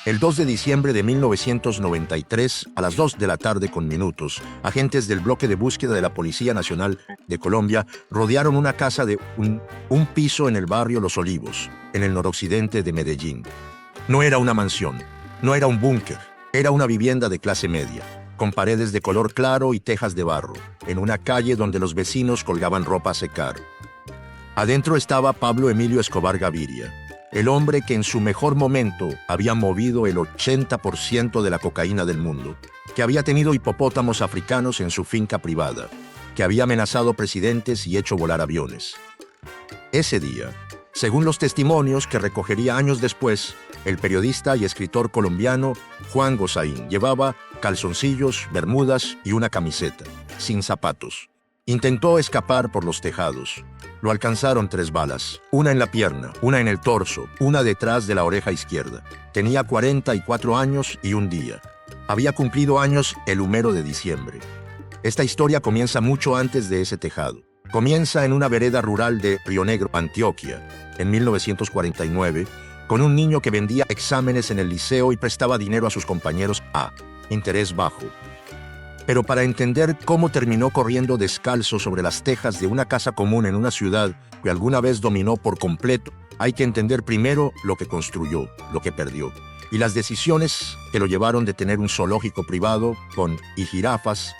El 2 de diciembre de 1993, a las 2 de la tarde con minutos, agentes del bloque de búsqueda de la Policía Nacional de Colombia rodearon una casa de un piso en el barrio Los Olivos, en el noroccidente de Medellín. No era una mansión, no era un búnker, era una vivienda de clase media, con paredes de color claro y tejas de barro, en una calle donde los vecinos colgaban ropa a secar. Adentro estaba Pablo Emilio Escobar Gaviria, el hombre que en su mejor momento había movido el 80% de la cocaína del mundo, que había tenido hipopótamos africanos en su finca privada, que había amenazado presidentes y hecho volar aviones. Ese día, según los testimonios que recogería años después, el periodista y escritor colombiano Juan Gosaín llevaba calzoncillos, bermudas y una camiseta, sin zapatos. Intentó escapar por los tejados. Lo alcanzaron 3 balas, una en la pierna, una en el torso, una detrás de la oreja izquierda. Tenía 44 años y un día. Había cumplido años el 1 de diciembre. Esta historia comienza mucho antes de ese tejado. Comienza en una vereda rural de Río Negro, Antioquia, en 1949, con un niño que vendía exámenes en el liceo y prestaba dinero a sus compañeros a interés bajo. Pero para entender cómo terminó corriendo descalzo sobre las tejas de una casa común en una ciudad que alguna vez dominó por completo, hay que entender primero lo que construyó, lo que perdió, y las decisiones que lo llevaron de tener un zoológico privado con jirafas,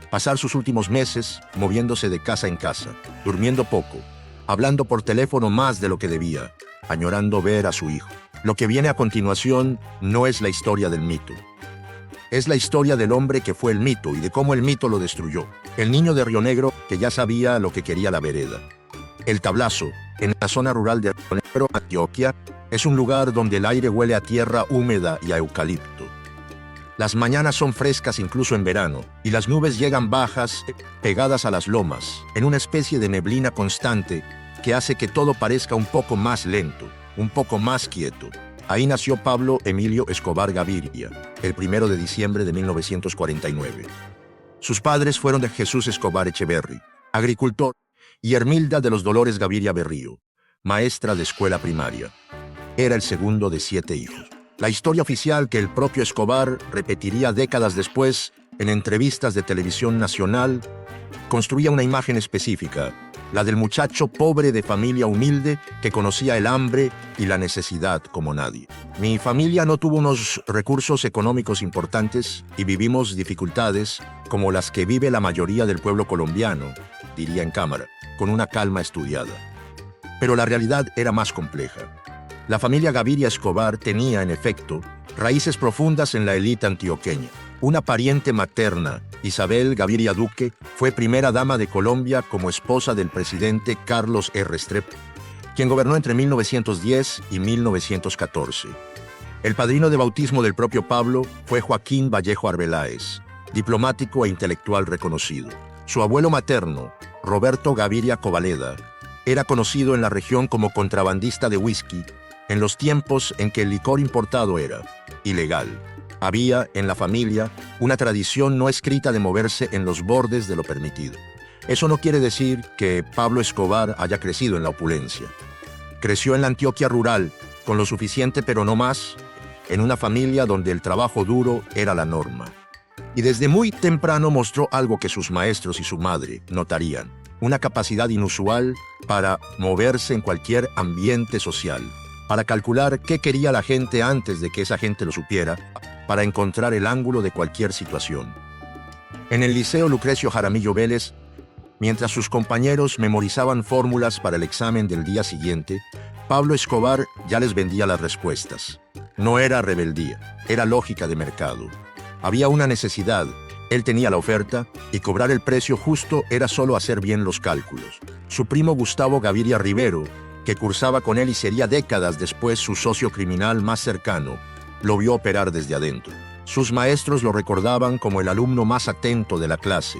pasar sus últimos meses moviéndose de casa en casa, durmiendo poco, hablando por teléfono más de lo que debía, añorando ver a su hijo. Lo que viene a continuación no es la historia del mito. Es la historia del hombre que fue el mito y de cómo el mito lo destruyó. El niño de Río Negro que ya sabía lo que quería la vereda. El Tablazo, en la zona rural de Río Negro, Antioquia, es un lugar donde el aire huele a tierra húmeda y a eucalipto. Las mañanas son frescas incluso en verano, y las nubes llegan bajas, pegadas a las lomas, en una especie de neblina constante que hace que todo parezca un poco más lento, un poco más quieto. Ahí nació Pablo Emilio Escobar Gaviria, el 1 de diciembre de 1949. Sus padres fueron de Jesús Escobar Echeverri, agricultor, y Hermilda de los Dolores Gaviria Berrío, maestra de escuela primaria. Era el segundo de 7 hijos. La historia oficial que el propio Escobar repetiría décadas después en entrevistas de televisión nacional construía una imagen específica, la del muchacho pobre de familia humilde que conocía el hambre y la necesidad como nadie. Mi familia no tuvo unos recursos económicos importantes y vivimos dificultades como las que vive la mayoría del pueblo colombiano, diría en cámara, con una calma estudiada. Pero la realidad era más compleja. La familia Gaviria Escobar tenía, en efecto, raíces profundas en la élite antioqueña. Una pariente materna, Isabel Gaviria Duque, fue primera dama de Colombia como esposa del presidente Carlos R. Restrepo, quien gobernó entre 1910 y 1914. El padrino de bautismo del propio Pablo fue Joaquín Vallejo Arbeláez, diplomático e intelectual reconocido. Su abuelo materno, Roberto Gaviria Covaleda, era conocido en la región como contrabandista de whisky en los tiempos en que el licor importado era ilegal. Había, en la familia, una tradición no escrita de moverse en los bordes de lo permitido. Eso no quiere decir que Pablo Escobar haya crecido en la opulencia. Creció en la Antioquia rural, con lo suficiente pero no más, en una familia donde el trabajo duro era la norma. Y desde muy temprano mostró algo que sus maestros y su madre notarían, una capacidad inusual para moverse en cualquier ambiente social, para calcular qué quería la gente antes de que esa gente lo supiera, para encontrar el ángulo de cualquier situación. En el Liceo Lucrecio Jaramillo Vélez, mientras sus compañeros memorizaban fórmulas para el examen del día siguiente, Pablo Escobar ya les vendía las respuestas. No era rebeldía, era lógica de mercado. Había una necesidad, él tenía la oferta, y cobrar el precio justo era solo hacer bien los cálculos. Su primo Gustavo Gaviria Rivero, que cursaba con él y sería décadas después su socio criminal más cercano, lo vio operar desde adentro. Sus maestros lo recordaban como el alumno más atento de la clase,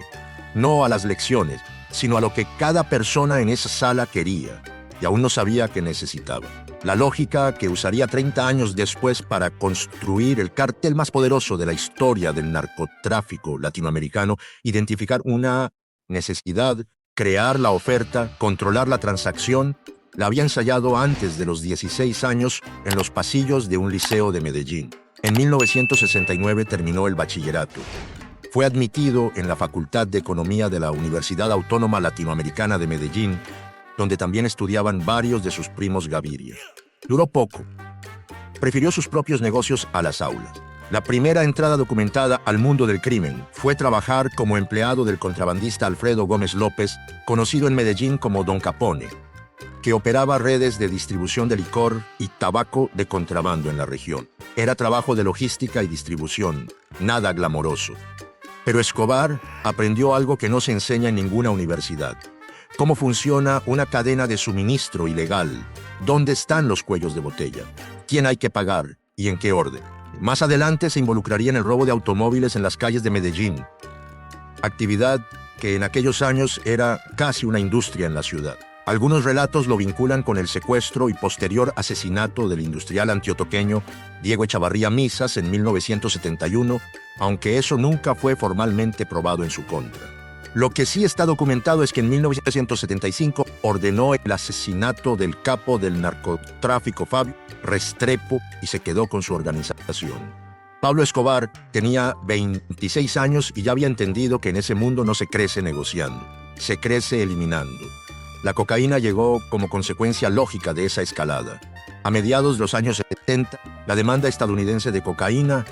no a las lecciones, sino a lo que cada persona en esa sala quería, y aún no sabía que necesitaba. La lógica que usaría 30 años después para construir el cártel más poderoso de la historia del narcotráfico latinoamericano, identificar una necesidad, crear la oferta, controlar la transacción La había ensayado antes de los 16 años en los pasillos de un liceo de Medellín. En 1969 terminó el bachillerato. Fue admitido en la Facultad de Economía de la Universidad Autónoma Latinoamericana de Medellín, donde también estudiaban varios de sus primos Gaviria. Duró poco. Prefirió sus propios negocios a las aulas. La primera entrada documentada al mundo del crimen fue trabajar como empleado del contrabandista Alfredo Gómez López, conocido en Medellín como Don Capone, que operaba redes de distribución de licor y tabaco de contrabando en la región. Era trabajo de logística y distribución, nada glamoroso. Pero Escobar aprendió algo que no se enseña en ninguna universidad: cómo funciona una cadena de suministro ilegal, dónde están los cuellos de botella, quién hay que pagar y en qué orden. Más adelante se involucraría en el robo de automóviles en las calles de Medellín, actividad que en aquellos años era casi una industria en la ciudad. Algunos relatos lo vinculan con el secuestro y posterior asesinato del industrial antioqueño Diego Echavarría Misas en 1971, aunque eso nunca fue formalmente probado en su contra. Lo que sí está documentado es que en 1975 ordenó el asesinato del capo del narcotráfico Fabio Restrepo y se quedó con su organización. Pablo Escobar tenía 26 años y ya había entendido que en ese mundo no se crece negociando, se crece eliminando. La cocaína llegó como consecuencia lógica de esa escalada. A mediados de los años 70, la demanda estadounidense de cocaína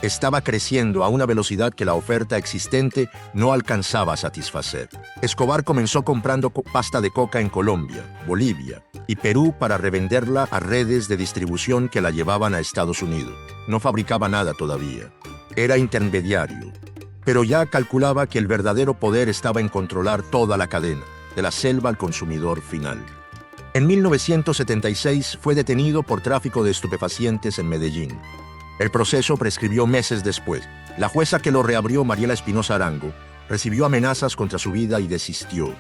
estaba creciendo a una velocidad que la oferta existente no alcanzaba a satisfacer. Escobar comenzó comprando pasta de coca en Colombia, Bolivia y Perú para revenderla a redes de distribución que la llevaban a Estados Unidos. No fabricaba nada todavía. Era intermediario. Pero ya calculaba que el verdadero poder estaba en controlar toda la cadena, de la selva al consumidor final. En 1976 fue detenido por tráfico de estupefacientes en Medellín. El proceso prescribió meses después. La jueza que lo reabrió, Mariela Espinosa Arango, recibió amenazas contra su vida y desistió.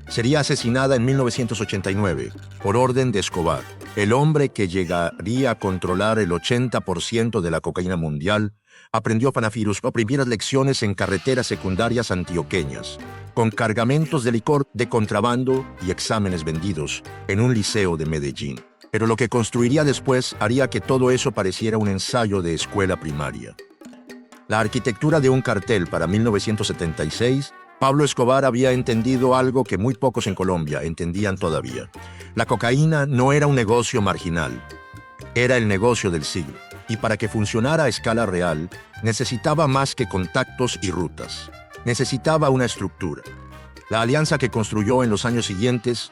Sería asesinada en 1989 por orden de Escobar, el hombre que llegaría a controlar el 80% de la cocaína mundial. Aprendió Fanafirus primeras lecciones en carreteras secundarias antioqueñas, con cargamentos de licor de contrabando y exámenes vendidos en un liceo de Medellín. Pero lo que construiría después haría que todo eso pareciera un ensayo de escuela primaria. La arquitectura de un cartel para 1976, Pablo Escobar había entendido algo que muy pocos en Colombia entendían todavía. La cocaína no era un negocio marginal, era el negocio del siglo. Y para que funcionara a escala real, necesitaba más que contactos y rutas. Necesitaba una estructura. La alianza que construyó en los años siguientes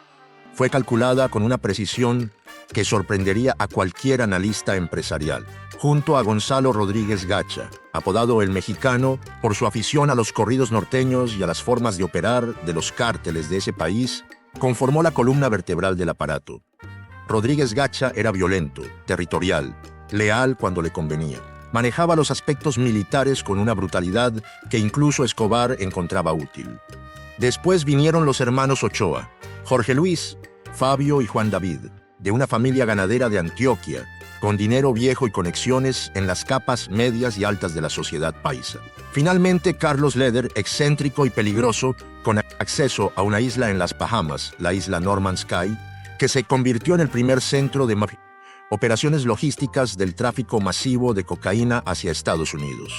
fue calculada con una precisión que sorprendería a cualquier analista empresarial. Junto a Gonzalo Rodríguez Gacha, apodado El Mexicano por su afición a los corridos norteños y a las formas de operar de los cárteles de ese país, conformó la columna vertebral del aparato. Rodríguez Gacha era violento, territorial, leal cuando le convenía. Manejaba los aspectos militares con una brutalidad que incluso Escobar encontraba útil. Después vinieron los hermanos Ochoa, Jorge Luis, Fabio y Juan David, de una familia ganadera de Antioquia, con dinero viejo y conexiones en las capas medias y altas de la sociedad paisa. Finalmente, Carlos Leder, excéntrico y peligroso, con acceso a una isla en las Bahamas, la isla Norman Sky, que se convirtió en el primer centro de operaciones logísticas del tráfico masivo de cocaína hacia Estados Unidos.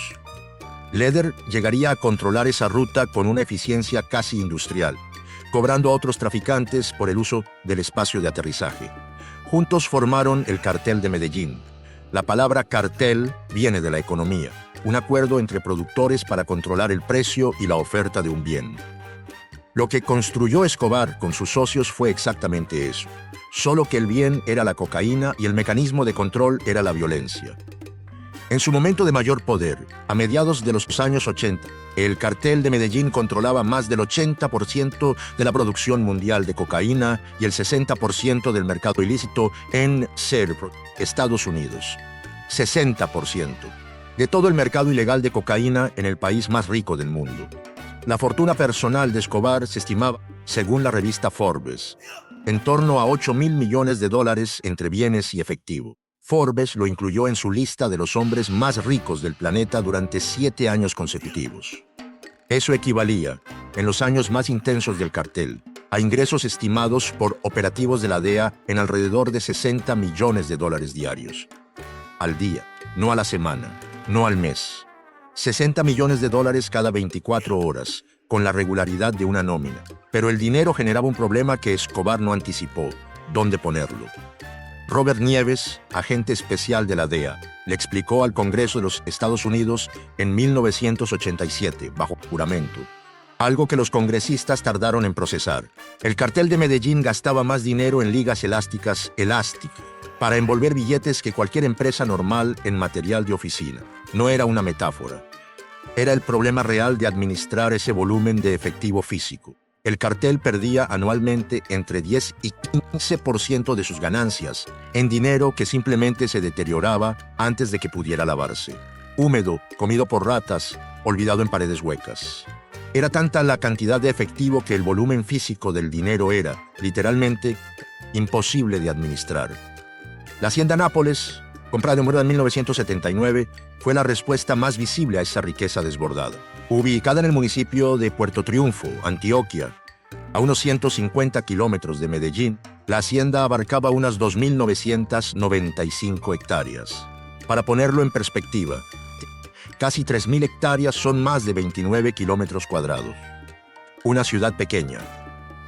Leder llegaría a controlar esa ruta con una eficiencia casi industrial, cobrando a otros traficantes por el uso del espacio de aterrizaje. Juntos formaron el Cartel de Medellín. La palabra cartel viene de la economía, un acuerdo entre productores para controlar el precio y la oferta de un bien. Lo que construyó Escobar con sus socios fue exactamente eso, solo que el bien era la cocaína y el mecanismo de control era la violencia. En su momento de mayor poder, a mediados de los años 80, el Cartel de Medellín controlaba más del 80% de la producción mundial de cocaína y el 60% del mercado ilícito en Estados Unidos. 60% de todo el mercado ilegal de cocaína en el país más rico del mundo. La fortuna personal de Escobar se estimaba, según la revista Forbes, en torno a $8.000 millones entre bienes y efectivo. Forbes lo incluyó en su lista de los hombres más ricos del planeta durante 7 años consecutivos. Eso equivalía, en los años más intensos del cartel, a ingresos estimados por operativos de la DEA en alrededor de $60 millones diarios. Al día, no a la semana, no al mes. $60 millones cada 24 horas, con la regularidad de una nómina. Pero el dinero generaba un problema que Escobar no anticipó: ¿dónde ponerlo? Robert Nieves, agente especial de la DEA, le explicó al Congreso de los Estados Unidos en 1987, bajo juramento, algo que los congresistas tardaron en procesar. El cartel de Medellín gastaba más dinero en ligas elásticas Elastic para envolver billetes que cualquier empresa normal en material de oficina. No era una metáfora. Era el problema real de administrar ese volumen de efectivo físico. El cartel perdía anualmente entre 10 y 15% de sus ganancias en dinero que simplemente se deterioraba antes de que pudiera lavarse. Húmedo, comido por ratas, olvidado en paredes huecas. Era tanta la cantidad de efectivo que el volumen físico del dinero era, literalmente, imposible de administrar. La Hacienda Nápoles, comprada en 1979, fue la respuesta más visible a esa riqueza desbordada. Ubicada en el municipio de Puerto Triunfo, Antioquia, a unos 150 kilómetros de Medellín, la hacienda abarcaba unas 2.995 hectáreas. Para ponerlo en perspectiva, casi 3.000 hectáreas son más de 29 kilómetros cuadrados. Una ciudad pequeña.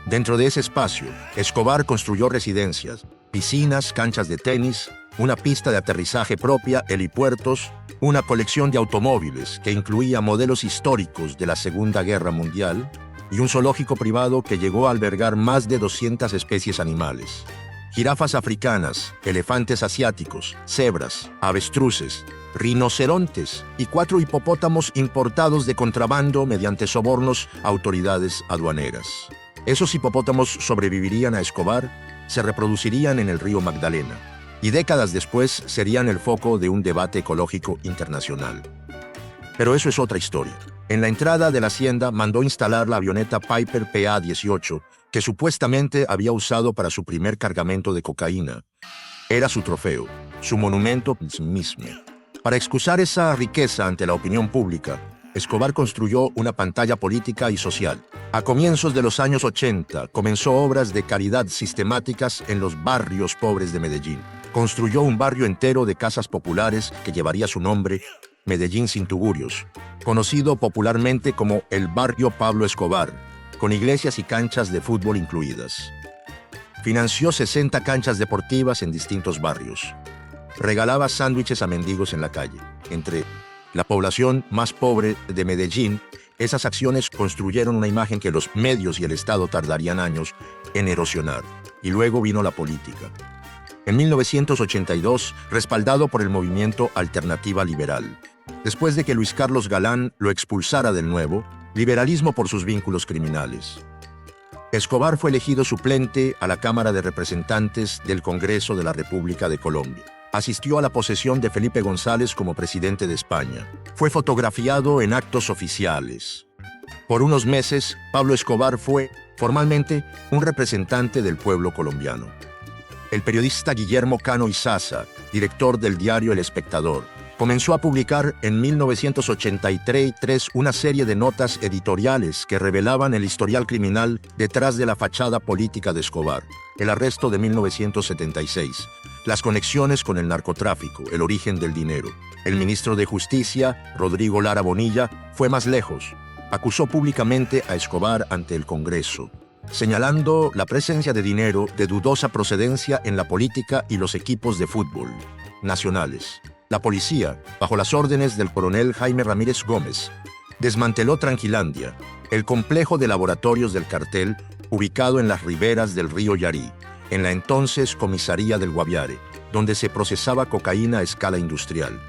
Dentro de ese espacio, Escobar construyó residencias, piscinas, canchas de tenis, una pista de aterrizaje propia, helipuertos, una colección de automóviles que incluía modelos históricos de la Segunda Guerra Mundial y un zoológico privado que llegó a albergar más de 200 especies animales. Jirafas africanas, elefantes asiáticos, cebras, avestruces, rinocerontes y 4 hipopótamos importados de contrabando mediante sobornos a autoridades aduaneras. Esos hipopótamos sobrevivirían a Escobar, se reproducirían en el río Magdalena y décadas después serían el foco de un debate ecológico internacional. Pero eso es otra historia. En la entrada de la hacienda mandó instalar la avioneta Piper PA-18, que supuestamente había usado para su primer cargamento de cocaína. Era su trofeo, su monumento mismo. Para excusar esa riqueza ante la opinión pública, Escobar construyó una pantalla política y social. A comienzos de los años 80, comenzó obras de caridad sistemáticas en los barrios pobres de Medellín. Construyó un barrio entero de casas populares que llevaría su nombre, Medellín Sin Tugurios, conocido popularmente como el Barrio Pablo Escobar, con iglesias y canchas de fútbol incluidas. Financió 60 canchas deportivas en distintos barrios. Regalaba sándwiches a mendigos en la calle. Entre la población más pobre de Medellín, esas acciones construyeron una imagen que los medios y el Estado tardarían años en erosionar. Y luego vino la política. En 1982, respaldado por el movimiento Alternativa Liberal, después de que Luis Carlos Galán lo expulsara del nuevo, liberalismo por sus vínculos criminales. Escobar fue elegido suplente a la Cámara de Representantes del Congreso de la República de Colombia. Asistió a la posesión de Felipe González como presidente de España. Fue fotografiado en actos oficiales. Por unos meses, Pablo Escobar fue, formalmente, un representante del pueblo colombiano. El periodista Guillermo Cano Izaza, director del diario El Espectador, comenzó a publicar en 1983 una serie de notas editoriales que revelaban el historial criminal detrás de la fachada política de Escobar, el arresto de 1976, las conexiones con el narcotráfico, el origen del dinero. El ministro de Justicia, Rodrigo Lara Bonilla, fue más lejos. Acusó públicamente a Escobar ante el Congreso, señalando la presencia de dinero de dudosa procedencia en la política y los equipos de fútbol nacionales. La policía, bajo las órdenes del coronel Jaime Ramírez Gómez, desmanteló Tranquilandia, el complejo de laboratorios del cartel ubicado en las riberas del río Yarí, en la entonces comisaría del Guaviare, donde se procesaba cocaína a escala industrial.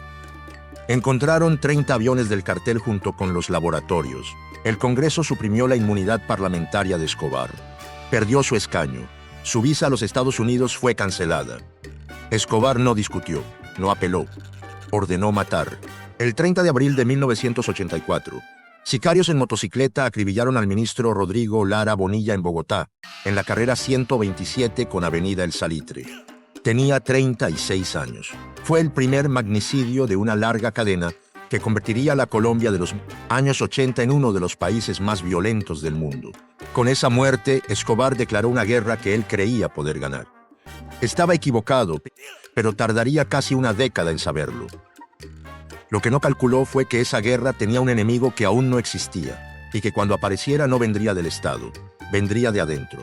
Encontraron 30 aviones del cartel junto con los laboratorios. El Congreso suprimió la inmunidad parlamentaria de Escobar. Perdió su escaño. Su visa a los Estados Unidos fue cancelada. Escobar no discutió, no apeló. Ordenó matar. El 30 de abril de 1984, sicarios en motocicleta acribillaron al ministro Rodrigo Lara Bonilla en Bogotá, en la carrera 127 con Avenida El Salitre. Tenía 36 años. Fue el primer magnicidio de una larga cadena que convertiría a la Colombia de los años 80 en uno de los países más violentos del mundo. Con esa muerte, Escobar declaró una guerra que él creía poder ganar. Estaba equivocado, pero tardaría casi una década en saberlo. Lo que no calculó fue que esa guerra tenía un enemigo que aún no existía, y que cuando apareciera no vendría del Estado, vendría de adentro.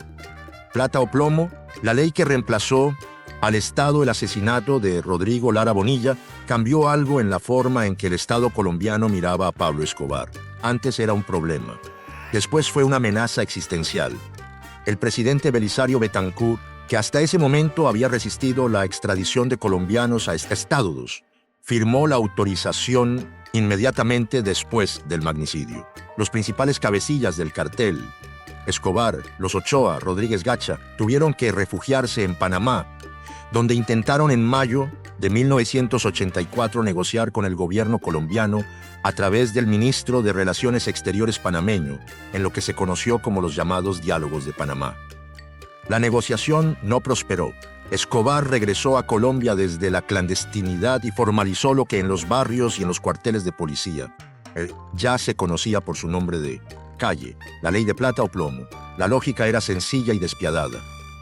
Plata o plomo, la ley que reemplazó al Estado el asesinato de Rodrigo Lara Bonilla, cambió algo en la forma en que el Estado colombiano miraba a Pablo Escobar. Antes era un problema. Después fue una amenaza existencial. El presidente Belisario Betancur, que hasta ese momento había resistido la extradición de colombianos a Estados Unidos, firmó la autorización inmediatamente después del magnicidio. Los principales cabecillas del cartel, Escobar, Los Ochoa, Rodríguez Gacha, tuvieron que refugiarse en Panamá, donde intentaron en mayo de 1984 negociar con el gobierno colombiano a través del ministro de Relaciones Exteriores panameño, en lo que se conoció como los llamados Diálogos de Panamá. La negociación no prosperó. Escobar regresó a Colombia desde la clandestinidad y formalizó lo que en los barrios y en los cuarteles de policía ya se conocía por su nombre de calle, la ley de plata o plomo. La lógica era sencilla y despiadada.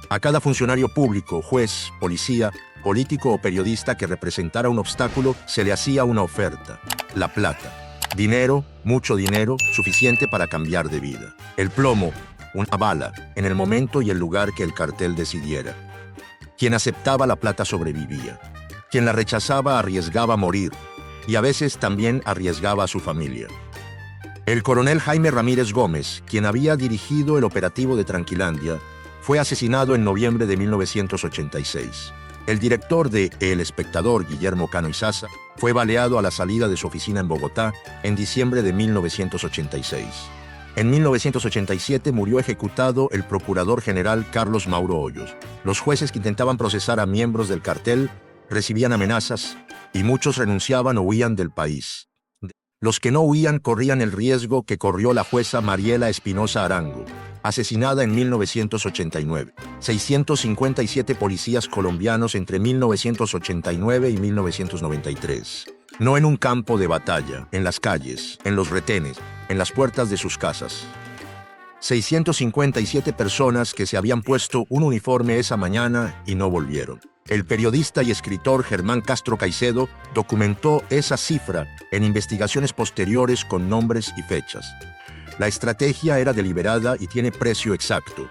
A cada funcionario público, juez, policía, político o periodista que representara un obstáculo se le hacía una oferta: la plata. Dinero, mucho dinero, suficiente para cambiar de vida. El plomo, una bala, en el momento y el lugar que el cartel decidiera. Quien aceptaba la plata sobrevivía. Quien la rechazaba arriesgaba morir, y a veces también arriesgaba a su familia. El coronel Jaime Ramírez Gómez, quien había dirigido el operativo de Tranquilandia, fue asesinado en noviembre de 1986. El director de El Espectador, Guillermo Cano Izaza, fue baleado a la salida de su oficina en Bogotá en diciembre de 1986. En 1987 murió ejecutado el procurador general Carlos Mauro Hoyos. Los jueces que intentaban procesar a miembros del cartel recibían amenazas y muchos renunciaban o huían del país. Los que no huían corrían el riesgo que corrió la jueza Mariela Espinosa Arango, asesinada en 1989. 657 policías colombianos entre 1989 y 1993. No en un campo de batalla, en las calles, en los retenes, en las puertas de sus casas. 657 personas que se habían puesto un uniforme esa mañana y no volvieron. El periodista y escritor Germán Castro Caicedo documentó esa cifra en investigaciones posteriores con nombres y fechas. La estrategia era deliberada y tiene precio exacto.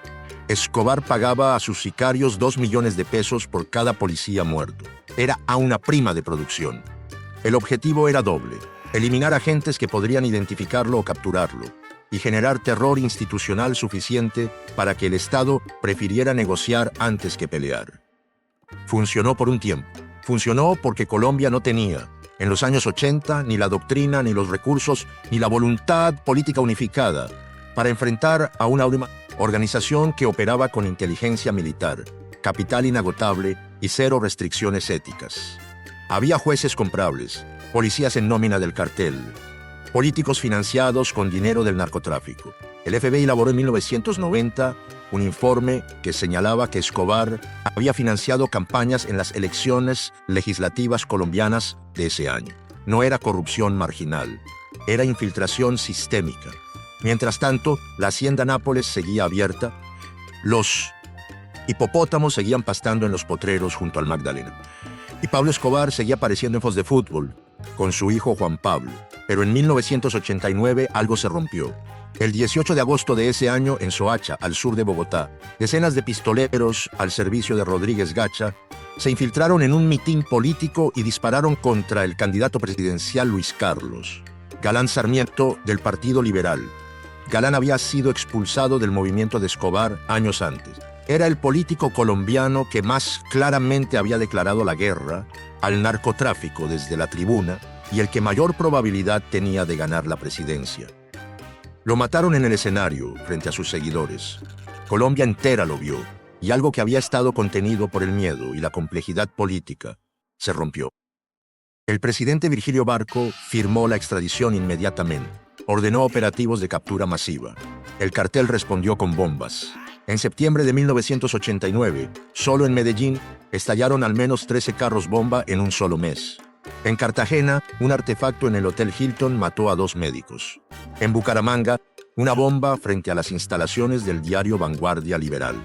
Escobar pagaba a sus sicarios 2 millones de pesos por cada policía muerto. Era a una prima de producción. El objetivo era doble: eliminar agentes que podrían identificarlo o capturarlo, y generar terror institucional suficiente para que el Estado prefiriera negociar antes que pelear. Funcionó por un tiempo. Funcionó porque Colombia no tenía, en los años 80, ni la doctrina, ni los recursos, ni la voluntad política unificada para enfrentar a una organización que operaba con inteligencia militar, capital inagotable y cero restricciones éticas. Había jueces comprables, policías en nómina del cartel, políticos financiados con dinero del narcotráfico. El FBI elaboró en 1990 un informe que señalaba que Escobar había financiado campañas en las elecciones legislativas colombianas de ese año. No era corrupción marginal, era infiltración sistémica. Mientras tanto, la hacienda Nápoles seguía abierta, los hipopótamos seguían pastando en los potreros junto al Magdalena, y Pablo Escobar seguía apareciendo en fotos de fútbol con su hijo Juan Pablo. Pero en 1989 algo se rompió. El 18 de agosto de ese año, en Soacha, al sur de Bogotá, decenas de pistoleros al servicio de Rodríguez Gacha se infiltraron en un mitin político y dispararon contra el candidato presidencial Luis Carlos Galán Sarmiento, del Partido Liberal. Galán había sido expulsado del movimiento de Escobar años antes. Era el político colombiano que más claramente había declarado la guerra al narcotráfico desde la tribuna y el que mayor probabilidad tenía de ganar la presidencia. Lo mataron en el escenario, frente a sus seguidores. Colombia entera lo vio, y algo que había estado contenido por el miedo y la complejidad política se rompió. El presidente Virgilio Barco firmó la extradición inmediatamente. Ordenó operativos de captura masiva. El cartel respondió con bombas. En septiembre de 1989, solo en Medellín, estallaron al menos 13 carros bomba en un solo mes. En Cartagena, un artefacto en el Hotel Hilton mató a 2 médicos. En Bucaramanga, una bomba frente a las instalaciones del diario Vanguardia Liberal.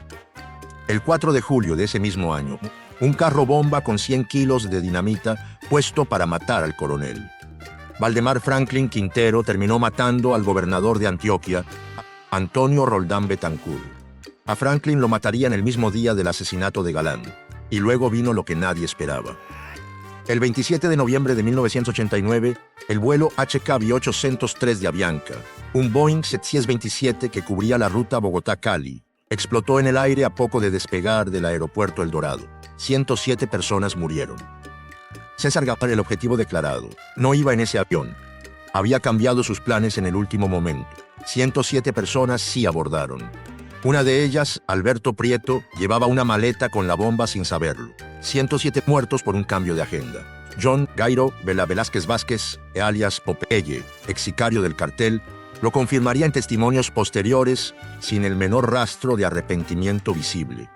El 4 de julio de ese mismo año, un carro bomba con 100 kilos de dinamita puesto para matar al coronel. Valdemar Franklin Quintero terminó matando al gobernador de Antioquia, Antonio Roldán Betancourt. A Franklin lo matarían el mismo día del asesinato de Galán, y luego vino lo que nadie esperaba. El 27 de noviembre de 1989, el vuelo HK-803 de Avianca, un Boeing 727 que cubría la ruta Bogotá-Cali, explotó en el aire a poco de despegar del aeropuerto El Dorado. 107 personas murieron. César Gaviria, el objetivo declarado, no iba en ese avión. Había cambiado sus planes en el último momento. 107 personas sí abordaron. Una de ellas, Alberto Prieto, llevaba una maleta con la bomba sin saberlo. 107 muertos por un cambio de agenda. John Gairo Velázquez Vázquez, alias Popeye, ex sicario del cartel, lo confirmaría en testimonios posteriores sin el menor rastro de arrepentimiento visible.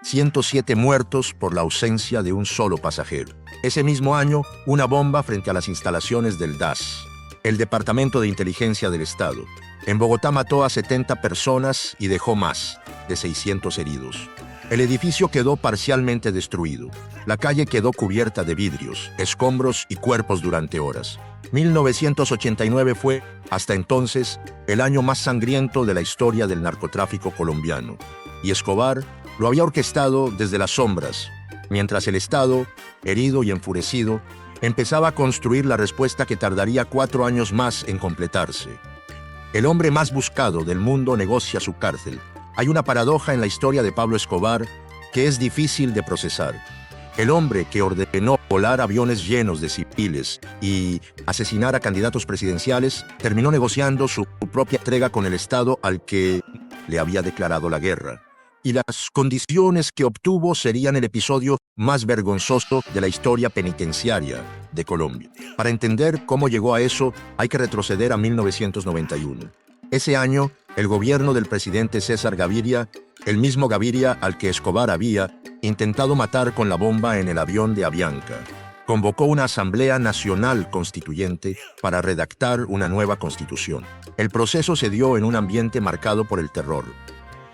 107 muertos por la ausencia de un solo pasajero. Ese mismo año, una bomba frente a las instalaciones del DAS, el Departamento de Inteligencia del Estado. En Bogotá mató a 70 personas y dejó más de 600 heridos. El edificio quedó parcialmente destruido. La calle quedó cubierta de vidrios, escombros y cuerpos durante horas. 1989 fue, hasta entonces, el año más sangriento de la historia del narcotráfico colombiano. Y Escobar lo había orquestado desde las sombras, mientras el Estado, herido y enfurecido, empezaba a construir la respuesta que tardaría 4 años más en completarse. El hombre más buscado del mundo negocia su cárcel. Hay una paradoja en la historia de Pablo Escobar que es difícil de procesar. El hombre que ordenó volar aviones llenos de civiles y asesinar a candidatos presidenciales terminó negociando su propia entrega con el Estado al que le había declarado la guerra. Y las condiciones que obtuvo serían el episodio más vergonzoso de la historia penitenciaria de Colombia. Para entender cómo llegó a eso, hay que retroceder a 1991. Ese año, el gobierno del presidente César Gaviria, el mismo Gaviria al que Escobar había intentado matar con la bomba en el avión de Avianca, convocó una Asamblea Nacional Constituyente para redactar una nueva constitución. El proceso se dio en un ambiente marcado por el terror.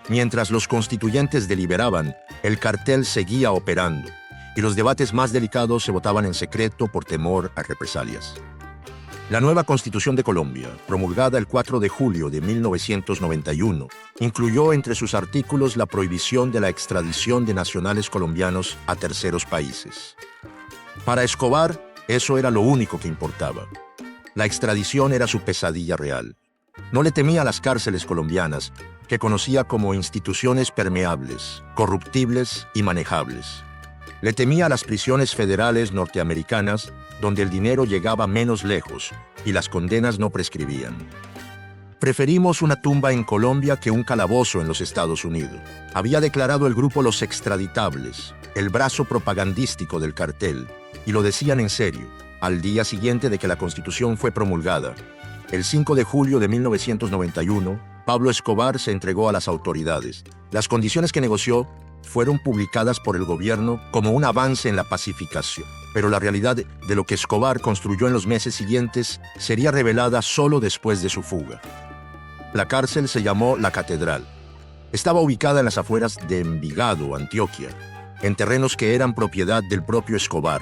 Mientras los constituyentes deliberaban, el cartel seguía operando, y los debates más delicados se votaban en secreto por temor a represalias. La nueva Constitución de Colombia, promulgada el 4 de julio de 1991, incluyó entre sus artículos la prohibición de la extradición de nacionales colombianos a terceros países. Para Escobar, eso era lo único que importaba. La extradición era su pesadilla real. No le temía a las cárceles colombianas, que conocía como instituciones permeables, corruptibles y manejables. Le temía a las prisiones federales norteamericanas, donde el dinero llegaba menos lejos y las condenas no prescribían. Preferimos una tumba en Colombia que un calabozo en los Estados Unidos, había declarado el grupo Los Extraditables, el brazo propagandístico del cartel, y lo decían en serio, al día siguiente de que la Constitución fue promulgada. El 5 de julio de 1991, Pablo Escobar se entregó a las autoridades. Las condiciones que negoció fueron publicadas por el gobierno como un avance en la pacificación, pero la realidad de lo que Escobar construyó en los meses siguientes sería revelada solo después de su fuga. La cárcel se llamó La Catedral. Estaba ubicada en las afueras de Envigado, Antioquia, en terrenos que eran propiedad del propio Escobar,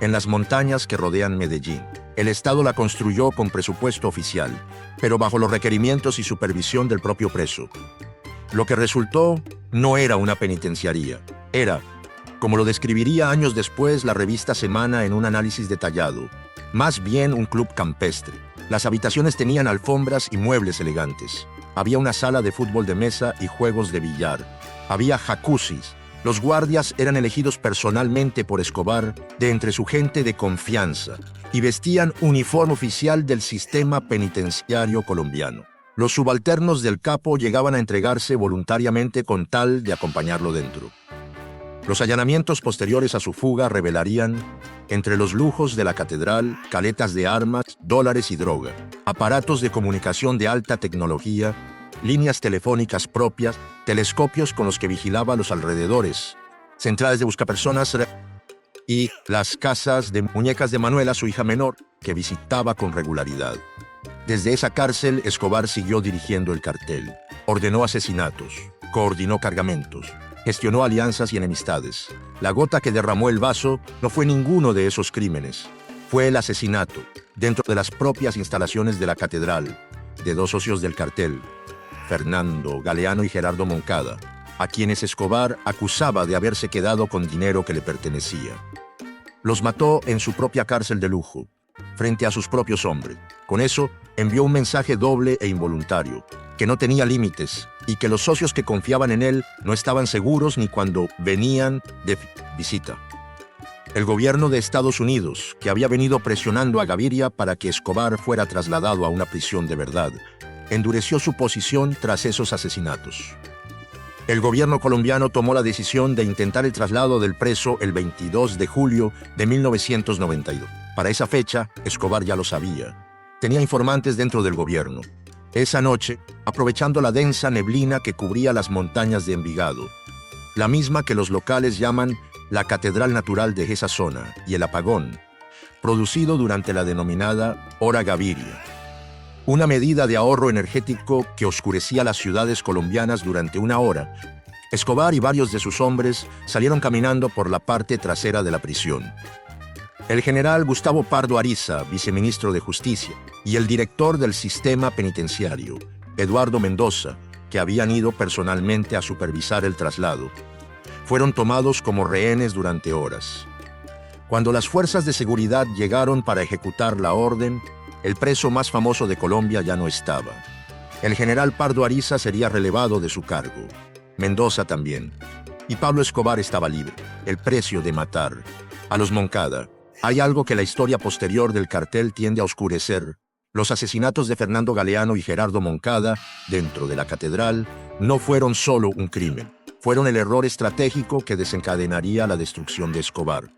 en las montañas que rodean Medellín. El Estado la construyó con presupuesto oficial, pero bajo los requerimientos y supervisión del propio preso. Lo que resultó no era una penitenciaría, era, como lo describiría años después la revista Semana en un análisis detallado, más bien un club campestre. Las habitaciones tenían alfombras y muebles elegantes. Había una sala de fútbol de mesa y juegos de billar. Había jacuzzis. Los guardias eran elegidos personalmente por Escobar de entre su gente de confianza y vestían uniforme oficial del sistema penitenciario colombiano. Los subalternos del capo llegaban a entregarse voluntariamente con tal de acompañarlo dentro. Los allanamientos posteriores a su fuga revelarían, entre los lujos de la catedral, caletas de armas, dólares y droga, aparatos de comunicación de alta tecnología, líneas telefónicas propias, telescopios con los que vigilaba los alrededores, centrales de buscapersonas, y las casas de muñecas de Manuela, su hija menor, que visitaba con regularidad. Desde esa cárcel, Escobar siguió dirigiendo el cartel. Ordenó asesinatos, coordinó cargamentos, gestionó alianzas y enemistades. La gota que derramó el vaso no fue ninguno de esos crímenes. Fue el asesinato, dentro de las propias instalaciones de la catedral, de dos socios del cartel, Fernando Galeano y Gerardo Moncada, a quienes Escobar acusaba de haberse quedado con dinero que le pertenecía. Los mató en su propia cárcel de lujo, frente a sus propios hombres. Con eso, envió un mensaje doble e involuntario, que no tenía límites y que los socios que confiaban en él no estaban seguros ni cuando venían de visita. El gobierno de Estados Unidos, que había venido presionando a Gaviria para que Escobar fuera trasladado a una prisión de verdad, endureció su posición tras esos asesinatos. El gobierno colombiano tomó la decisión de intentar el traslado del preso el 22 de julio de 1992. Para esa fecha, Escobar ya lo sabía. Tenía informantes dentro del gobierno. Esa noche, aprovechando la densa neblina que cubría las montañas de Envigado, la misma que los locales llaman la Catedral Natural de esa zona, y el apagón, producido durante la denominada Hora Gaviria, una medida de ahorro energético que oscurecía las ciudades colombianas durante una hora, Escobar y varios de sus hombres salieron caminando por la parte trasera de la prisión. El general Gustavo Pardo Ariza, viceministro de Justicia, y el director del sistema penitenciario, Eduardo Mendoza, que habían ido personalmente a supervisar el traslado, fueron tomados como rehenes durante horas. Cuando las fuerzas de seguridad llegaron para ejecutar la orden, el preso más famoso de Colombia ya no estaba. El general Pardo Ariza sería relevado de su cargo. Mendoza también. Y Pablo Escobar estaba libre. El precio de matar. A los Moncada. Hay algo que la historia posterior del cartel tiende a oscurecer. Los asesinatos de Fernando Galeano y Gerardo Moncada, dentro de la catedral, no fueron solo un crimen. Fueron el error estratégico que desencadenaría la destrucción de Escobar.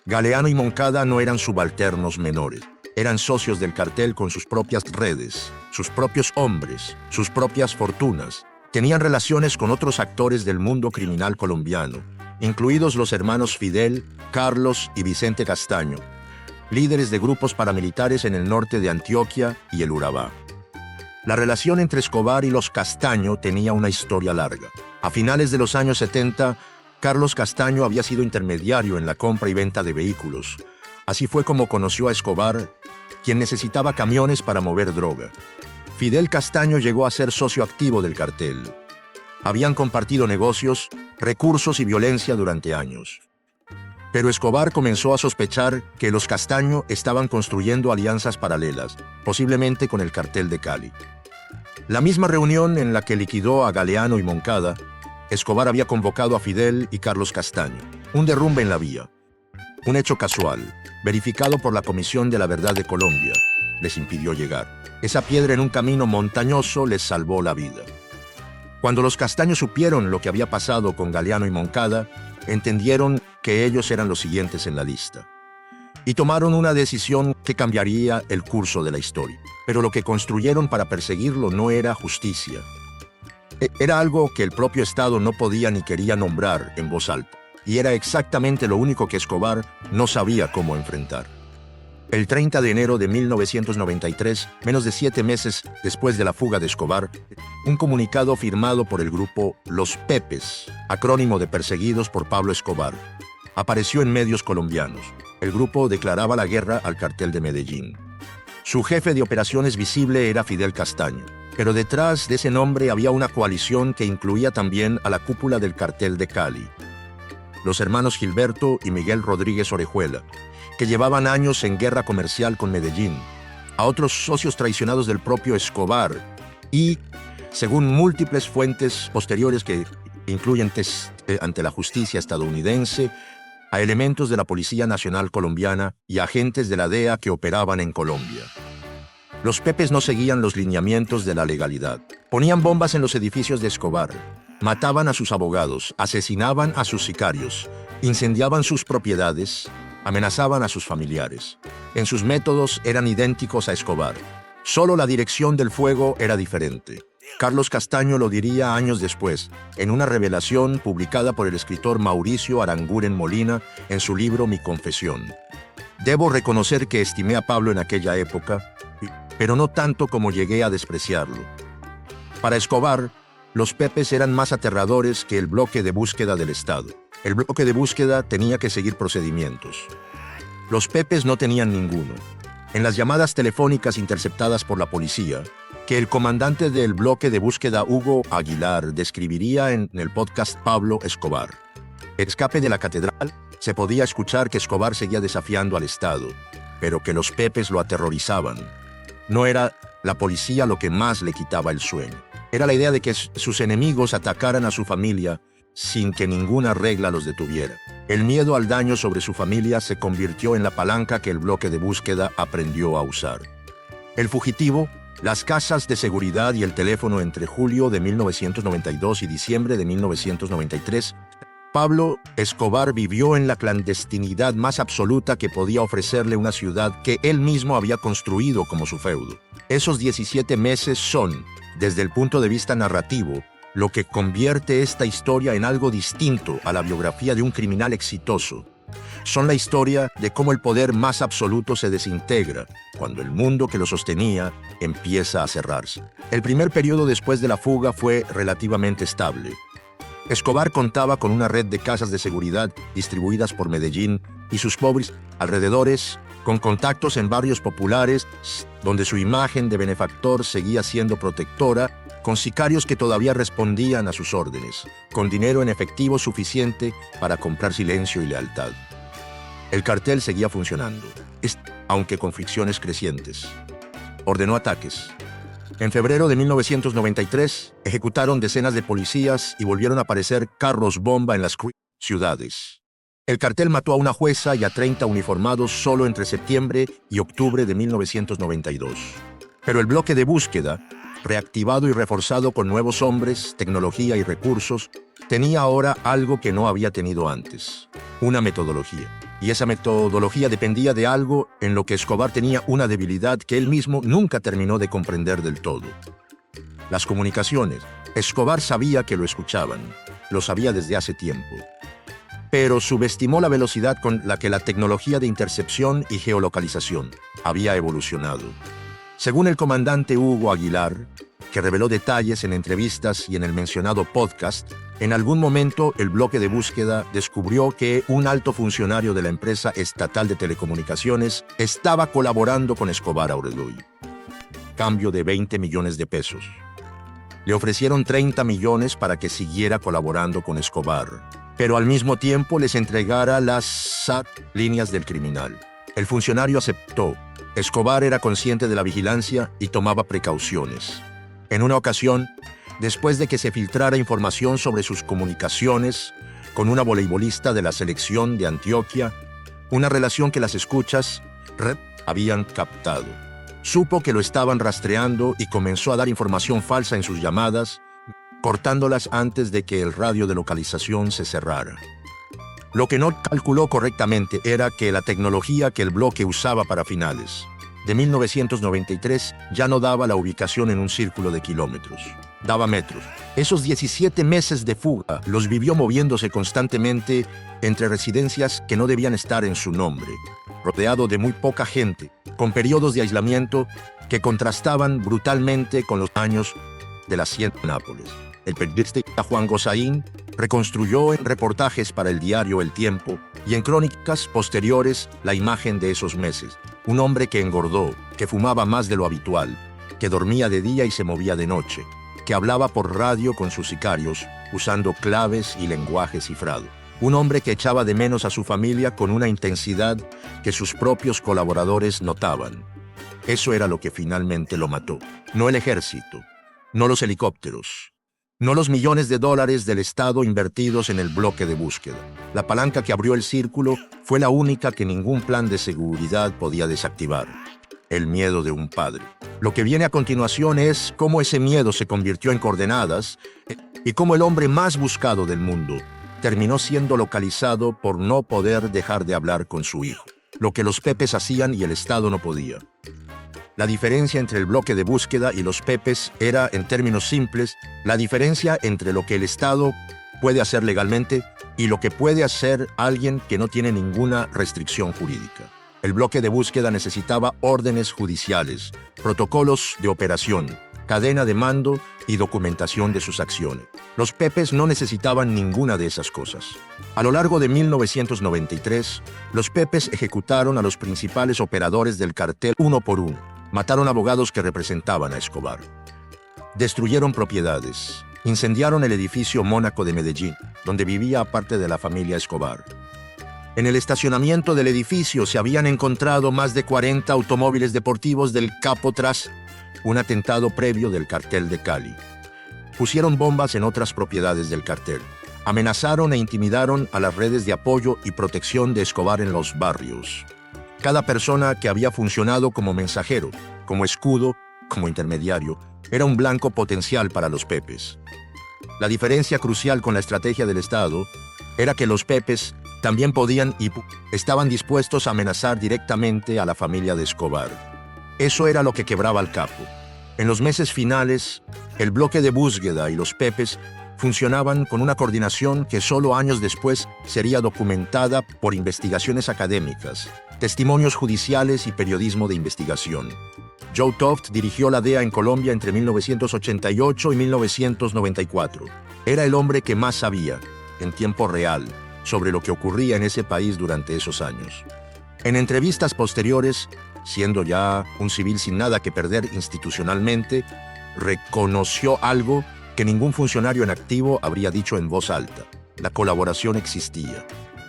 Galeano y Moncada no eran subalternos menores. Eran socios del cartel con sus propias redes, sus propios hombres, sus propias fortunas. Tenían relaciones con otros actores del mundo criminal colombiano, incluidos los hermanos Fidel, Carlos y Vicente Castaño, líderes de grupos paramilitares en el norte de Antioquia y el Urabá. La relación entre Escobar y los Castaño tenía una historia larga. A finales de los años 70, Carlos Castaño había sido intermediario en la compra y venta de vehículos. Así fue como conoció a Escobar, quien necesitaba camiones para mover droga. Fidel Castaño llegó a ser socio activo del cartel. Habían compartido negocios, recursos y violencia durante años. Pero Escobar comenzó a sospechar que los Castaño estaban construyendo alianzas paralelas, posiblemente con el cartel de Cali. La misma reunión en la que liquidó a Galeano y Moncada, Escobar había convocado a Fidel y Carlos Castaño. Un derrumbe en la vía. Un hecho casual, verificado por la Comisión de la Verdad de Colombia, les impidió llegar. Esa piedra en un camino montañoso les salvó la vida. Cuando los Castaño supieron lo que había pasado con Galeano y Moncada, entendieron que ellos eran los siguientes en la lista. Y tomaron una decisión que cambiaría el curso de la historia. Pero lo que construyeron para perseguirlo no era justicia. Era algo que el propio Estado no podía ni quería nombrar en voz alta. Y era exactamente lo único que Escobar no sabía cómo enfrentar. El 30 de enero de 1993, menos de 7 meses después de la fuga de Escobar, un comunicado firmado por el grupo Los Pepes, acrónimo de Perseguidos por Pablo Escobar, apareció en medios colombianos. El grupo declaraba la guerra al cartel de Medellín. Su jefe de operaciones visible era Fidel Castaño, pero detrás de ese nombre había una coalición que incluía también a la cúpula del cartel de Cali. Los hermanos Gilberto y Miguel Rodríguez Orejuela, que llevaban años en guerra comercial con Medellín, a otros socios traicionados del propio Escobar y, según múltiples fuentes posteriores que incluyen ante la justicia estadounidense, a elementos de la Policía Nacional Colombiana y agentes de la DEA que operaban en Colombia. Los Pepes no seguían los lineamientos de la legalidad. Ponían bombas en los edificios de Escobar, mataban a sus abogados, asesinaban a sus sicarios, incendiaban sus propiedades, amenazaban a sus familiares. En sus métodos eran idénticos a Escobar. Solo la dirección del fuego era diferente. Carlos Castaño lo diría años después, en una revelación publicada por el escritor Mauricio Aranguren Molina en su libro Mi Confesión. Debo reconocer que estimé a Pablo en aquella época, pero no tanto como llegué a despreciarlo. Para Escobar, los Pepes eran más aterradores que el bloque de búsqueda del Estado. El bloque de búsqueda tenía que seguir procedimientos. Los Pepes no tenían ninguno. En las llamadas telefónicas interceptadas por la policía, que el comandante del bloque de búsqueda Hugo Aguilar describiría en el podcast Pablo Escobar. Escape de la catedral, se podía escuchar que Escobar seguía desafiando al Estado, pero que los Pepes lo aterrorizaban. No era la policía lo que más le quitaba el sueño. Era la idea de que sus enemigos atacaran a su familia sin que ninguna regla los detuviera. El miedo al daño sobre su familia se convirtió en la palanca que el bloque de búsqueda aprendió a usar. El fugitivo, las casas de seguridad y el teléfono entre julio de 1992 y diciembre de 1993, Pablo Escobar vivió en la clandestinidad más absoluta que podía ofrecerle una ciudad que él mismo había construido como su feudo. Esos 17 meses son, desde el punto de vista narrativo, lo que convierte esta historia en algo distinto a la biografía de un criminal exitoso. Son la historia de cómo el poder más absoluto se desintegra cuando el mundo que lo sostenía empieza a cerrarse. El primer periodo después de la fuga fue relativamente estable. Escobar contaba con una red de casas de seguridad distribuidas por Medellín y sus pobres alrededores, con contactos en barrios populares donde su imagen de benefactor seguía siendo protectora, con sicarios que todavía respondían a sus órdenes, con dinero en efectivo suficiente para comprar silencio y lealtad. El cartel seguía funcionando, aunque con fricciones crecientes. Ordenó ataques. En febrero de 1993, ejecutaron decenas de policías y volvieron a aparecer carros bomba en las ciudades. El cartel mató a una jueza y a 30 uniformados solo entre septiembre y octubre de 1992. Pero el bloque de búsqueda, reactivado y reforzado con nuevos hombres, tecnología y recursos, tenía ahora algo que no había tenido antes: una metodología. Y esa metodología dependía de algo en lo que Escobar tenía una debilidad que él mismo nunca terminó de comprender del todo: las comunicaciones. Escobar sabía que lo escuchaban, lo sabía desde hace tiempo, pero subestimó la velocidad con la que la tecnología de intercepción y geolocalización había evolucionado. Según el comandante Hugo Aguilar, que reveló detalles en entrevistas y en el mencionado podcast, en algún momento el bloque de búsqueda descubrió que un alto funcionario de la empresa estatal de telecomunicaciones estaba colaborando con Escobar Aurelui. Cambio de 20 millones de pesos. Le ofrecieron 30 millones para que siguiera colaborando con Escobar, pero al mismo tiempo les entregara las líneas del criminal. El funcionario aceptó. Escobar era consciente de la vigilancia y tomaba precauciones. En una ocasión, después de que se filtrara información sobre sus comunicaciones con una voleibolista de la selección de Antioquia, una relación que las escuchas habían captado, supo que lo estaban rastreando y comenzó a dar información falsa en sus llamadas, cortándolas antes de que el radio de localización se cerrara. Lo que no calculó correctamente era que la tecnología que el bloque usaba para finales de 1993 ya no daba la ubicación en un círculo de kilómetros, daba metros. Esos 17 meses de fuga los vivió moviéndose constantemente entre residencias que no debían estar en su nombre, rodeado de muy poca gente, con periodos de aislamiento que contrastaban brutalmente con los años de la hacienda de Nápoles. El periodista Juan Gozaín reconstruyó en reportajes para el diario El Tiempo y en crónicas posteriores la imagen de esos meses. Un hombre que engordó, que fumaba más de lo habitual, que dormía de día y se movía de noche, que hablaba por radio con sus sicarios usando claves y lenguaje cifrado. Un hombre que echaba de menos a su familia con una intensidad que sus propios colaboradores notaban. Eso era lo que finalmente lo mató. No el ejército, no los helicópteros, no los millones de dólares del Estado invertidos en el bloque de búsqueda. La palanca que abrió el círculo fue la única que ningún plan de seguridad podía desactivar: el miedo de un padre. Lo que viene a continuación es cómo ese miedo se convirtió en coordenadas y cómo el hombre más buscado del mundo terminó siendo localizado por no poder dejar de hablar con su hijo. Lo que los Pepes hacían y el Estado no podía. La diferencia entre el bloque de búsqueda y los Pepes era, en términos simples, la diferencia entre lo que el Estado puede hacer legalmente y lo que puede hacer alguien que no tiene ninguna restricción jurídica. El bloque de búsqueda necesitaba órdenes judiciales, protocolos de operación, cadena de mando y documentación de sus acciones. Los Pepes no necesitaban ninguna de esas cosas. A lo largo de 1993, los Pepes ejecutaron a los principales operadores del cartel uno por uno. Mataron abogados que representaban a Escobar. Destruyeron propiedades. Incendiaron el edificio Mónaco de Medellín, donde vivía parte de la familia Escobar. En el estacionamiento del edificio se habían encontrado más de 40 automóviles deportivos del capo tras un atentado previo del cartel de Cali. Pusieron bombas en otras propiedades del cartel. Amenazaron e intimidaron a las redes de apoyo y protección de Escobar en los barrios. Cada persona que había funcionado como mensajero, como escudo, como intermediario, era un blanco potencial para los Pepes. La diferencia crucial con la estrategia del Estado era que los Pepes también podían y estaban dispuestos a amenazar directamente a la familia de Escobar. Eso era lo que quebraba al capo. En los meses finales, el bloque de búsqueda y los Pepes funcionaban con una coordinación que solo años después sería documentada por investigaciones académicas, testimonios judiciales y periodismo de investigación. Joe Toft dirigió la DEA en Colombia entre 1988 y 1994. Era el hombre que más sabía, en tiempo real, sobre lo que ocurría en ese país durante esos años. En entrevistas posteriores, siendo ya un civil sin nada que perder institucionalmente, reconoció algo que ningún funcionario en activo habría dicho en voz alta. La colaboración existía.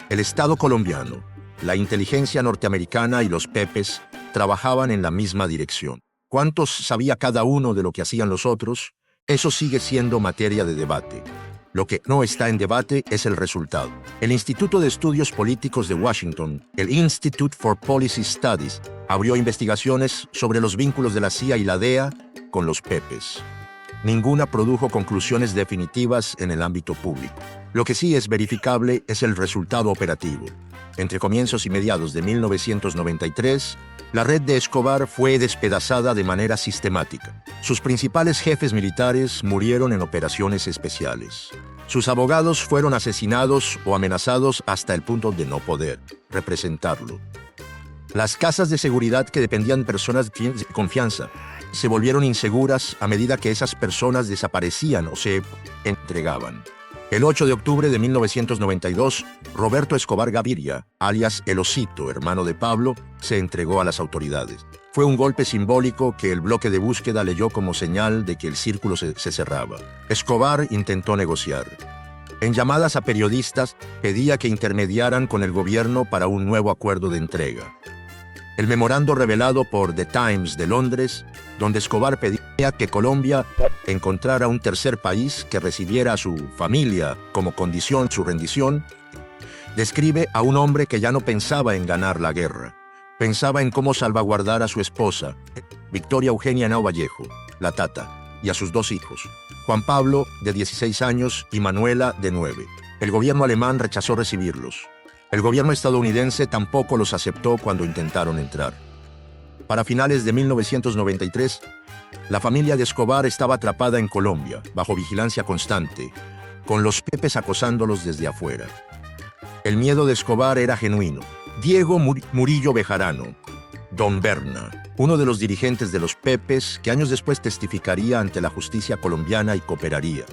El Estado colombiano, la inteligencia norteamericana y los Pepes trabajaban en la misma dirección. ¿Cuántos sabía cada uno de lo que hacían los otros? Eso sigue siendo materia de debate. Lo que no está en debate es el resultado. El Instituto de Estudios Políticos de Washington, el Institute for Policy Studies, abrió investigaciones sobre los vínculos de la CIA y la DEA con los Pepes. Ninguna produjo conclusiones definitivas en el ámbito público. Lo que sí es verificable es el resultado operativo. Entre comienzos y mediados de 1993, la red de Escobar fue despedazada de manera sistemática. Sus principales jefes militares murieron en operaciones especiales. Sus abogados fueron asesinados o amenazados hasta el punto de no poder representarlo. Las casas de seguridad que dependían de personas de confianza se volvieron inseguras a medida que esas personas desaparecían o se entregaban. El 8 de octubre de 1992, Roberto Escobar Gaviria, alias El Osito, hermano de Pablo, se entregó a las autoridades. Fue un golpe simbólico que el bloque de búsqueda leyó como señal de que el círculo se cerraba. Escobar intentó negociar. En llamadas a periodistas, pedía que intermediaran con el gobierno para un nuevo acuerdo de entrega. El memorando revelado por The Times de Londres, donde Escobar pedía que Colombia encontrara un tercer país que recibiera a su familia como condición su rendición, describe a un hombre que ya no pensaba en ganar la guerra. Pensaba en cómo salvaguardar a su esposa, Victoria Eugenia Henao Vallejo, la Tata, y a sus dos hijos, Juan Pablo, de 16 años, y Manuela, de 9. El gobierno alemán rechazó recibirlos. El gobierno estadounidense tampoco los aceptó cuando intentaron entrar. Para finales de 1993, la familia de Escobar estaba atrapada en Colombia, bajo vigilancia constante, con los Pepes acosándolos desde afuera. El miedo de Escobar era genuino. Diego Murillo Bejarano, Don Berna, uno de los dirigentes de los Pepes, que años después testificaría ante la justicia colombiana y cooperaría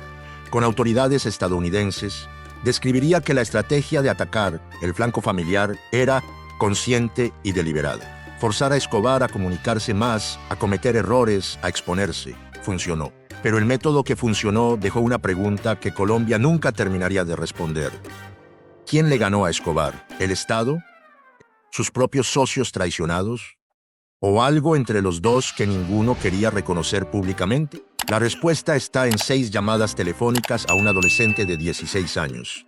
con autoridades estadounidenses, describiría que la estrategia de atacar el flanco familiar era consciente y deliberada. Forzar a Escobar a comunicarse más, a cometer errores, a exponerse. Funcionó. Pero el método que funcionó dejó una pregunta que Colombia nunca terminaría de responder. ¿Quién le ganó a Escobar? ¿El Estado? ¿Sus propios socios traicionados? ¿O algo entre los dos que ninguno quería reconocer públicamente? La respuesta está en 6 llamadas telefónicas a un adolescente de 16 años.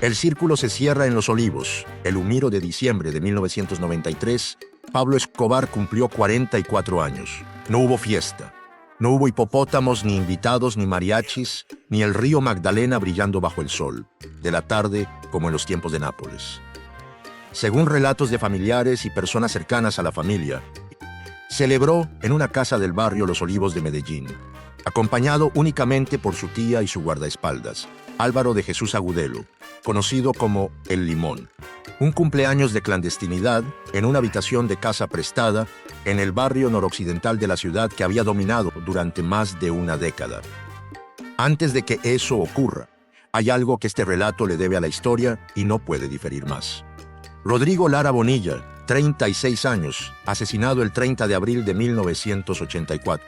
El círculo se cierra en Los Olivos. El 1 de diciembre de 1993, Pablo Escobar cumplió 44 años. No hubo fiesta. No hubo hipopótamos, ni invitados, ni mariachis, ni el río Magdalena brillando bajo el sol, de la tarde como en los tiempos de Nápoles. Según relatos de familiares y personas cercanas a la familia, Celebró en una casa del barrio Los Olivos de Medellín, acompañado únicamente por su tía y su guardaespaldas, Álvaro de Jesús Agudelo, conocido como El Limón. Un cumpleaños de clandestinidad en una habitación de casa prestada en el barrio noroccidental de la ciudad que había dominado durante más de una década. Antes de que eso ocurra, hay algo que este relato le debe a la historia y no puede diferir más. Rodrigo Lara Bonilla, 36 años, asesinado el 30 de abril de 1984.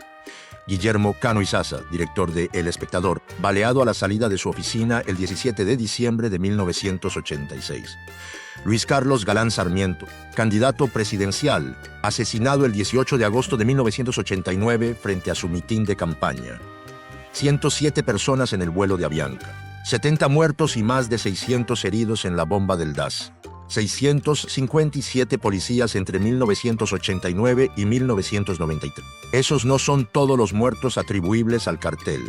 Guillermo Cano Izaza, director de El Espectador, baleado a la salida de su oficina el 17 de diciembre de 1986. Luis Carlos Galán Sarmiento, candidato presidencial, asesinado el 18 de agosto de 1989 frente a su mitin de campaña. 107 personas en el vuelo de Avianca, 70 muertos y más de 600 heridos en la bomba del DAS. 657 policías entre 1989 y 1993. Esos no son todos los muertos atribuibles al cartel.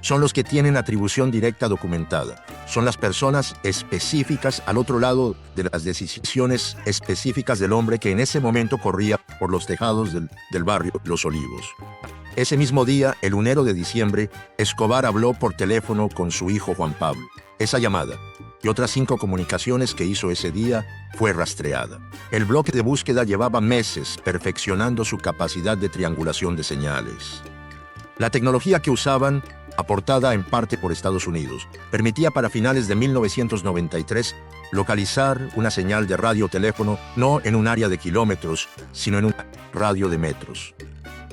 Son los que tienen atribución directa documentada. Son las personas específicas al otro lado de las decisiones específicas del hombre que en ese momento corría por los tejados del barrio Los Olivos. Ese mismo día, el 1 de diciembre, Escobar habló por teléfono con su hijo Juan Pablo. Esa llamada y otras 5 comunicaciones que hizo ese día fue rastreada. El bloque de búsqueda llevaba meses perfeccionando su capacidad de triangulación de señales. La tecnología que usaban, aportada en parte por Estados Unidos, permitía para finales de 1993 localizar una señal de radioteléfono no en un área de kilómetros, sino en un radio de metros.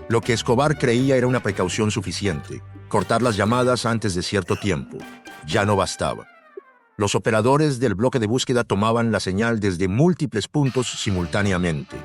Lo que Escobar creía era una precaución suficiente, cortar las llamadas antes de cierto tiempo. Ya no bastaba. Los operadores del bloque de búsqueda tomaban la señal desde múltiples puntos simultáneamente.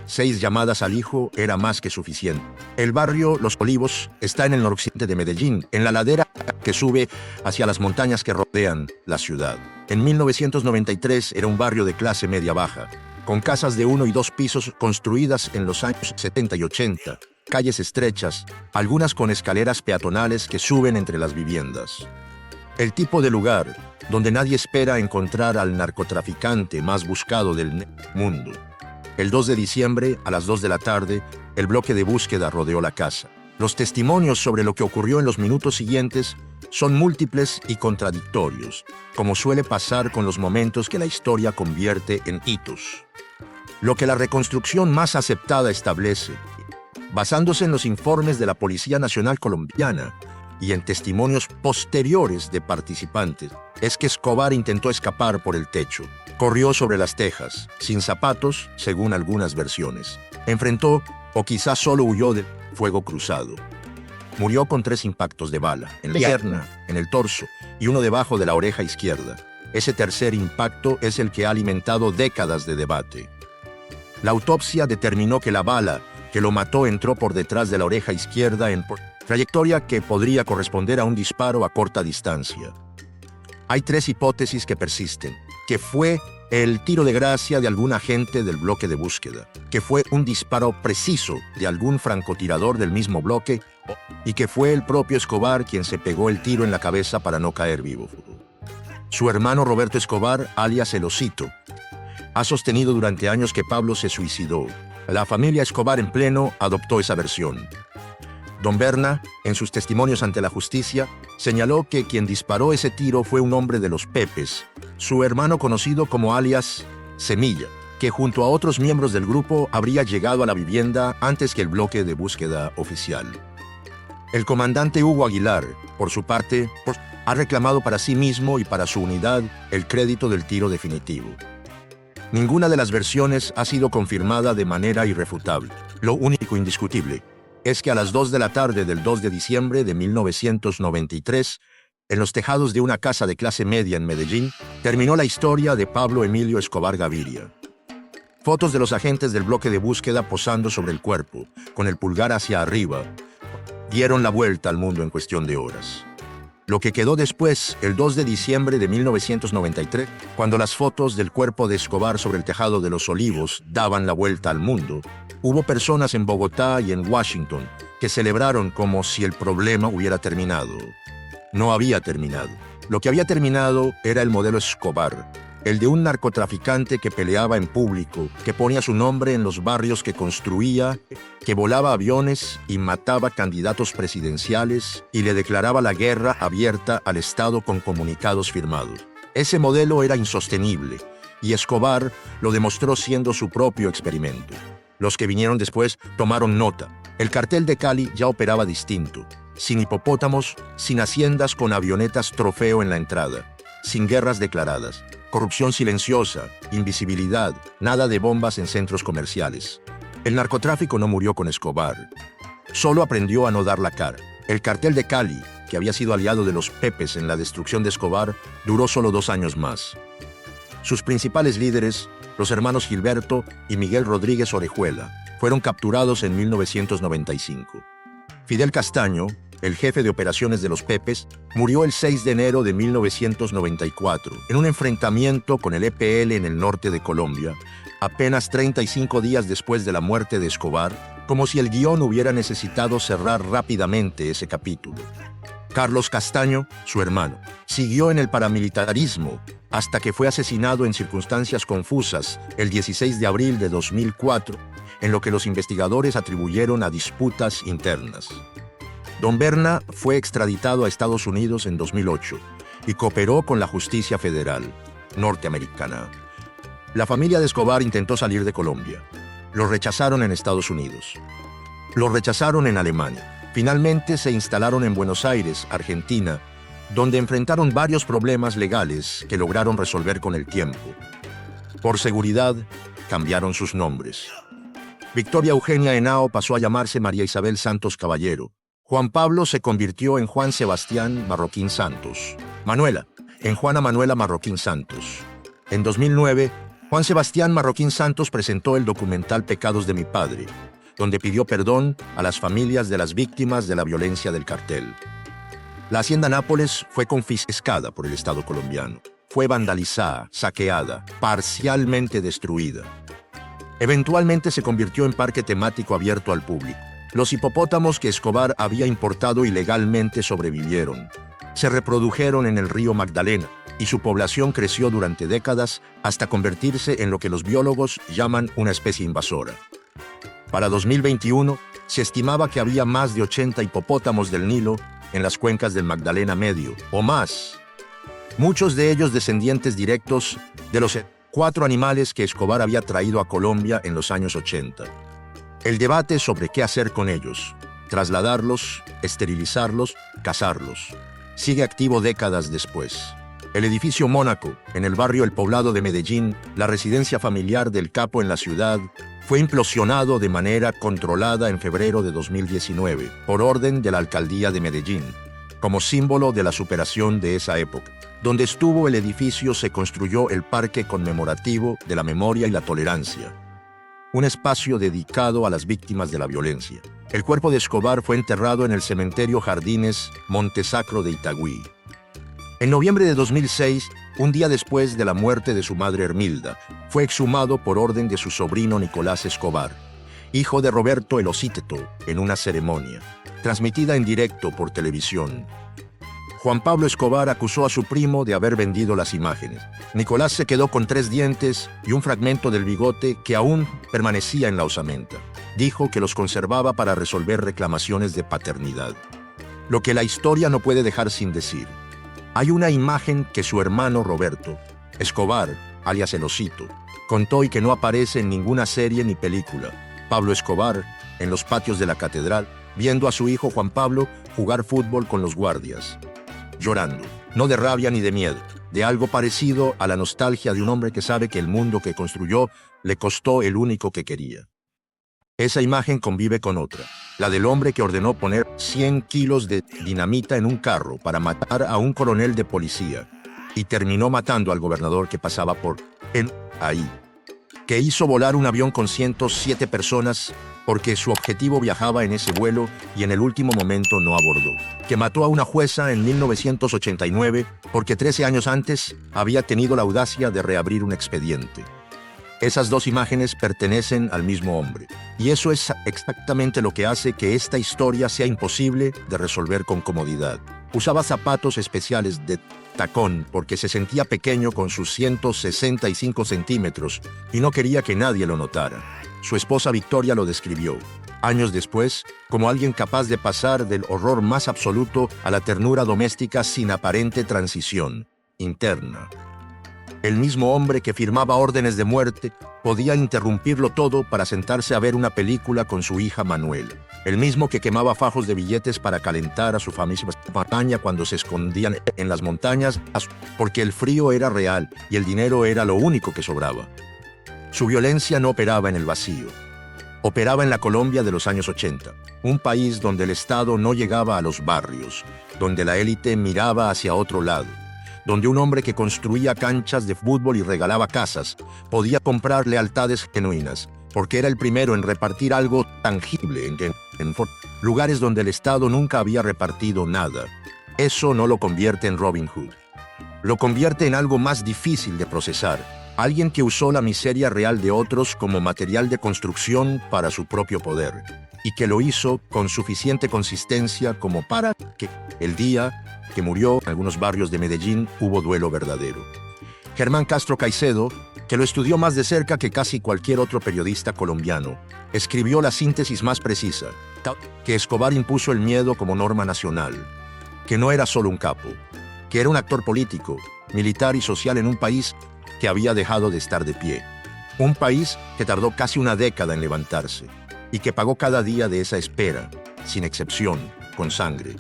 6 llamadas al hijo era más que suficiente. El barrio Los Olivos está en el noroccidente de Medellín, en la ladera que sube hacia las montañas que rodean la ciudad. En 1993 era un barrio de clase media-baja, con casas de 1 y 2 pisos construidas en los años 70 y 80, calles estrechas, algunas con escaleras peatonales que suben entre las viviendas. El tipo de lugar donde nadie espera encontrar al narcotraficante más buscado del mundo. El 2 de diciembre, a las 2 de la tarde, el bloque de búsqueda rodeó la casa. Los testimonios sobre lo que ocurrió en los minutos siguientes son múltiples y contradictorios, como suele pasar con los momentos que la historia convierte en hitos. Lo que la reconstrucción más aceptada establece, basándose en los informes de la Policía Nacional Colombiana y en testimonios posteriores de participantes, es que Escobar intentó escapar por el techo. Corrió sobre las tejas, sin zapatos, según algunas versiones. Enfrentó, o quizás solo huyó del fuego cruzado. Murió con 3 impactos de bala, en la pierna, en el torso y uno debajo de la oreja izquierda. Ese tercer impacto es el que ha alimentado décadas de debate. La autopsia determinó que la bala que lo mató entró por detrás de la oreja izquierda en trayectoria que podría corresponder a un disparo a corta distancia. Hay 3 hipótesis que persisten: que fue el tiro de gracia de algún agente del bloque de búsqueda, que fue un disparo preciso de algún francotirador del mismo bloque y que fue el propio Escobar quien se pegó el tiro en la cabeza para no caer vivo. Su hermano Roberto Escobar, alias El Osito, ha sostenido durante años que Pablo se suicidó. La familia Escobar en pleno adoptó esa versión. Don Berna, en sus testimonios ante la justicia, señaló que quien disparó ese tiro fue un hombre de los Pepes, su hermano conocido como alias Semilla, que junto a otros miembros del grupo habría llegado a la vivienda antes que el bloque de búsqueda oficial. El comandante Hugo Aguilar, por su parte, ha reclamado para sí mismo y para su unidad el crédito del tiro definitivo. Ninguna de las versiones ha sido confirmada de manera irrefutable. Lo único indiscutible es que a las 2 de la tarde del 2 de diciembre de 1993, en los tejados de una casa de clase media en Medellín, terminó la historia de Pablo Emilio Escobar Gaviria. Fotos de los agentes del bloque de búsqueda posando sobre el cuerpo, con el pulgar hacia arriba, dieron la vuelta al mundo en cuestión de horas. Lo que quedó después, el 2 de diciembre de 1993, cuando las fotos del cuerpo de Escobar sobre el tejado de Los Olivos daban la vuelta al mundo, hubo personas en Bogotá y en Washington que celebraron como si el problema hubiera terminado. No había terminado. Lo que había terminado era el modelo Escobar, el de un narcotraficante que peleaba en público, que ponía su nombre en los barrios que construía, que volaba aviones y mataba candidatos presidenciales y le declaraba la guerra abierta al Estado con comunicados firmados. Ese modelo era insostenible y Escobar lo demostró siendo su propio experimento. Los que vinieron después tomaron nota. El cartel de Cali ya operaba distinto, sin hipopótamos, sin haciendas con avionetas trofeo en la entrada, sin guerras declaradas, corrupción silenciosa, invisibilidad, nada de bombas en centros comerciales. El narcotráfico no murió con Escobar, solo aprendió a no dar la cara. El cartel de Cali, que había sido aliado de los Pepes en la destrucción de Escobar, duró solo 2 años más. Sus principales líderes, los hermanos Gilberto y Miguel Rodríguez Orejuela, fueron capturados en 1995. Fidel Castaño, el jefe de operaciones de los Pepes, murió el 6 de enero de 1994 en un enfrentamiento con el EPL en el norte de Colombia, apenas 35 días después de la muerte de Escobar, como si el guión hubiera necesitado cerrar rápidamente ese capítulo. Carlos Castaño, su hermano, siguió en el paramilitarismo hasta que fue asesinado en circunstancias confusas el 16 de abril de 2004, en lo que los investigadores atribuyeron a disputas internas. Don Berna fue extraditado a Estados Unidos en 2008 y cooperó con la justicia federal norteamericana. La familia de Escobar intentó salir de Colombia. Lo rechazaron en Estados Unidos. Lo rechazaron en Alemania. Finalmente se instalaron en Buenos Aires, Argentina, donde enfrentaron varios problemas legales que lograron resolver con el tiempo. Por seguridad, cambiaron sus nombres. Victoria Eugenia Henao pasó a llamarse María Isabel Santos Caballero. Juan Pablo se convirtió en Juan Sebastián Marroquín Santos. Manuela, en Juana Manuela Marroquín Santos. En 2009, Juan Sebastián Marroquín Santos presentó el documental Pecados de mi padre, donde pidió perdón a las familias de las víctimas de la violencia del cartel. La hacienda Nápoles fue confiscada por el Estado colombiano. Fue vandalizada, saqueada, parcialmente destruida. Eventualmente se convirtió en parque temático abierto al público. Los hipopótamos que Escobar había importado ilegalmente sobrevivieron. Se reprodujeron en el río Magdalena y su población creció durante décadas hasta convertirse en lo que los biólogos llaman una especie invasora. Para 2021, se estimaba que había más de 80 hipopótamos del Nilo en las cuencas del Magdalena Medio, o más. Muchos de ellos descendientes directos de los 4 animales que Escobar había traído a Colombia en los años 80. El debate sobre qué hacer con ellos, trasladarlos, esterilizarlos, cazarlos, sigue activo décadas después. El edificio Mónaco, en el barrio El Poblado de Medellín, la residencia familiar del capo en la ciudad, fue implosionado de manera controlada en febrero de 2019, por orden de la alcaldía de Medellín, como símbolo de la superación de esa época. Donde estuvo el edificio se construyó el Parque Conmemorativo de la Memoria y la Tolerancia, un espacio dedicado a las víctimas de la violencia. El cuerpo de Escobar fue enterrado en el cementerio Jardines Montesacro de Itagüí. En noviembre de 2006, un día después de la muerte de su madre Hermilda, fue exhumado por orden de su sobrino Nicolás Escobar, hijo de Roberto el Ocíteto, en una ceremonia, transmitida en directo por televisión. Juan Pablo Escobar acusó a su primo de haber vendido las imágenes. Nicolás se quedó con 3 dientes y un fragmento del bigote que aún permanecía en la osamenta. Dijo que los conservaba para resolver reclamaciones de paternidad. Lo que la historia no puede dejar sin decir. Hay una imagen que su hermano Roberto Escobar, alias El Osito, contó y que no aparece en ninguna serie ni película. Pablo Escobar, en los patios de la catedral, viendo a su hijo Juan Pablo jugar fútbol con los guardias. Llorando, no de rabia ni de miedo, de algo parecido a la nostalgia de un hombre que sabe que el mundo que construyó le costó el único que quería. Esa imagen convive con otra, la del hombre que ordenó poner 100 kilos de dinamita en un carro para matar a un coronel de policía y terminó matando al gobernador que pasaba por ahí, que hizo volar un avión con 107 personas porque su objetivo viajaba en ese vuelo y en el último momento no abordó, que mató a una jueza en 1989 porque 13 años antes había tenido la audacia de reabrir un expediente. Esas 2 imágenes pertenecen al mismo hombre, y eso es exactamente lo que hace que esta historia sea imposible de resolver con comodidad. Usaba zapatos especiales de tacón porque se sentía pequeño con sus 165 centímetros y no quería que nadie lo notara. Su esposa Victoria lo describió, años después, como alguien capaz de pasar del horror más absoluto a la ternura doméstica sin aparente transición interna. El mismo hombre que firmaba órdenes de muerte podía interrumpirlo todo para sentarse a ver una película con su hija Manuel. El mismo que quemaba fajos de billetes para calentar a su familia cuando se escondían en las montañas porque el frío era real y el dinero era lo único que sobraba. Su violencia no operaba en el vacío. Operaba en la Colombia de los años 80, un país donde el Estado no llegaba a los barrios, donde la élite miraba hacia otro lado, donde un hombre que construía canchas de fútbol y regalaba casas podía comprar lealtades genuinas, porque era el primero en repartir algo tangible en lugares donde el Estado nunca había repartido nada. Eso no lo convierte en Robin Hood. Lo convierte en algo más difícil de procesar. Alguien que usó la miseria real de otros como material de construcción para su propio poder, y que lo hizo con suficiente consistencia como para que el día que murió en algunos barrios de Medellín hubo duelo verdadero. Germán Castro Caicedo, que lo estudió más de cerca que casi cualquier otro periodista colombiano, escribió la síntesis más precisa, que Escobar impuso el miedo como norma nacional, que no era solo un capo, que era un actor político, militar y social en un país que había dejado de estar de pie. Un país que tardó casi una década en levantarse y que pagó cada día de esa espera, sin excepción, con sangre.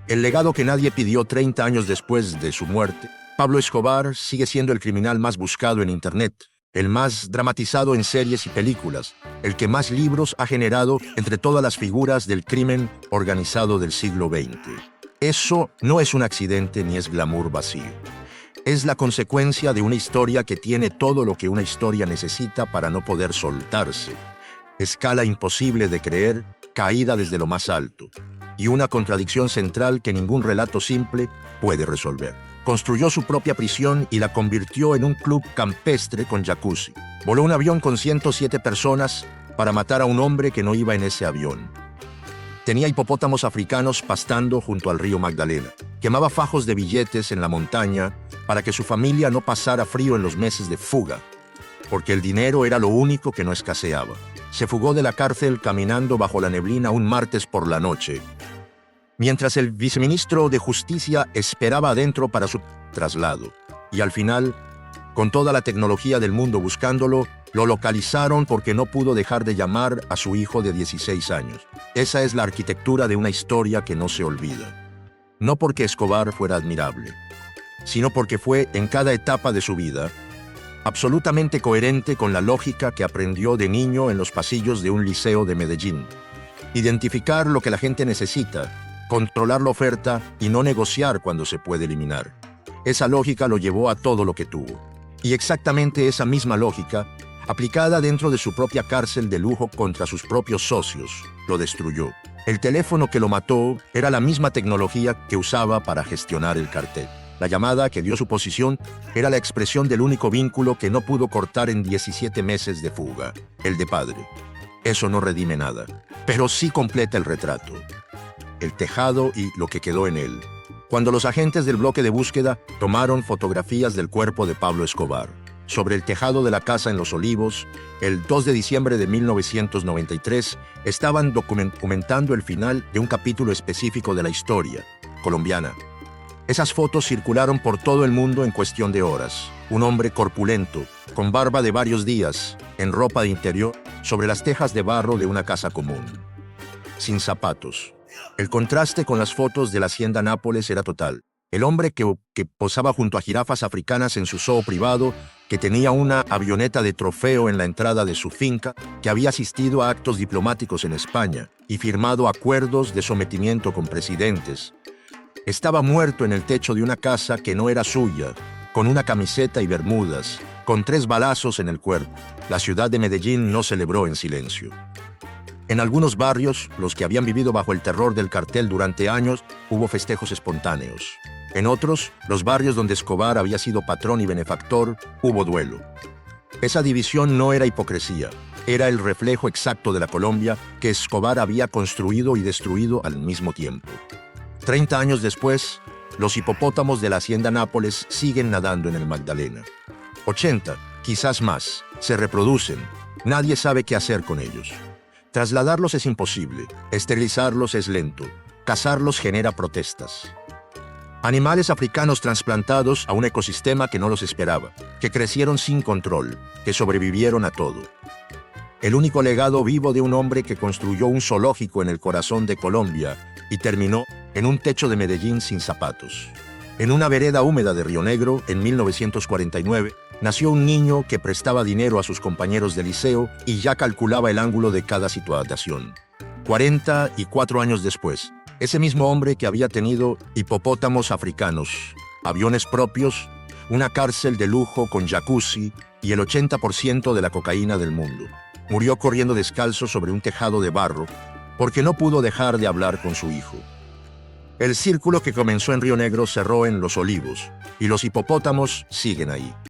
El legado que nadie pidió 30 años después de su muerte, Pablo Escobar sigue siendo el criminal más buscado en Internet, el más dramatizado en series y películas, el que más libros ha generado entre todas las figuras del crimen organizado del siglo XX. Eso no es un accidente ni es glamour vacío. Es la consecuencia de una historia que tiene todo lo que una historia necesita para no poder soltarse. Escala imposible de creer, caída desde lo más alto, y una contradicción central que ningún relato simple puede resolver. Construyó su propia prisión y la convirtió en un club campestre con jacuzzi. Voló un avión con 107 personas para matar a un hombre que no iba en ese avión. Tenía hipopótamos africanos pastando junto al río Magdalena. Quemaba fajos de billetes en la montaña para que su familia no pasara frío en los meses de fuga, porque el dinero era lo único que no escaseaba. Se fugó de la cárcel caminando bajo la neblina un martes por la noche, mientras el viceministro de Justicia esperaba adentro para su traslado. Y al final, con toda la tecnología del mundo buscándolo, lo localizaron porque no pudo dejar de llamar a su hijo de 16 años. Esa es la arquitectura de una historia que no se olvida. No porque Escobar fuera admirable, sino porque fue, en cada etapa de su vida, absolutamente coherente con la lógica que aprendió de niño en los pasillos de un liceo de Medellín. Identificar lo que la gente necesita, controlar la oferta y no negociar cuando se puede eliminar. Esa lógica lo llevó a todo lo que tuvo. Y exactamente esa misma lógica, aplicada dentro de su propia cárcel de lujo contra sus propios socios, lo destruyó. El teléfono que lo mató era la misma tecnología que usaba para gestionar el cartel. La llamada que dio su posición era la expresión del único vínculo que no pudo cortar en 17 meses de fuga, el de padre. Eso no redime nada, pero sí completa el retrato, el tejado y lo que quedó en él. Cuando los agentes del bloque de búsqueda tomaron fotografías del cuerpo de Pablo Escobar sobre el tejado de la casa en Los Olivos, el 2 de diciembre de 1993, estaban documentando el final de un capítulo específico de la historia colombiana. Esas fotos circularon por todo el mundo en cuestión de horas. Un hombre corpulento, con barba de varios días, en ropa de interior, sobre las tejas de barro de una casa común. Sin zapatos. El contraste con las fotos de la hacienda Nápoles era total. El hombre que posaba junto a jirafas africanas en su zoo privado, que tenía una avioneta de trofeo en la entrada de su finca, que había asistido a actos diplomáticos en España y firmado acuerdos de sometimiento con presidentes. Estaba muerto en el techo de una casa que no era suya, con una camiseta y bermudas, con 3 balazos en el cuerpo. La ciudad de Medellín no celebró en silencio. En algunos barrios, los que habían vivido bajo el terror del cartel durante años, hubo festejos espontáneos. En otros, los barrios donde Escobar había sido patrón y benefactor, hubo duelo. Esa división no era hipocresía, era el reflejo exacto de la Colombia que Escobar había construido y destruido al mismo tiempo. 30 años después, Los hipopótamos de la hacienda Nápoles siguen nadando en el Magdalena. 80, quizás más, se reproducen. Nadie sabe qué hacer con ellos. Trasladarlos es imposible, esterilizarlos es lento, cazarlos genera protestas. Animales africanos trasplantados a un ecosistema que no los esperaba, que crecieron sin control, que sobrevivieron a todo. El único legado vivo de un hombre que construyó un zoológico en el corazón de Colombia y terminó en un techo de Medellín sin zapatos. En una vereda húmeda de Río Negro, en 1949, nació un niño que prestaba dinero a sus compañeros de liceo y ya calculaba el ángulo de cada situación. 44 años después, ese mismo hombre que había tenido hipopótamos africanos, aviones propios, una cárcel de lujo con jacuzzi y el 80% de la cocaína del mundo, murió corriendo descalzo sobre un tejado de barro porque no pudo dejar de hablar con su hijo. El círculo que comenzó en Río Negro cerró en Los Olivos y los hipopótamos siguen ahí.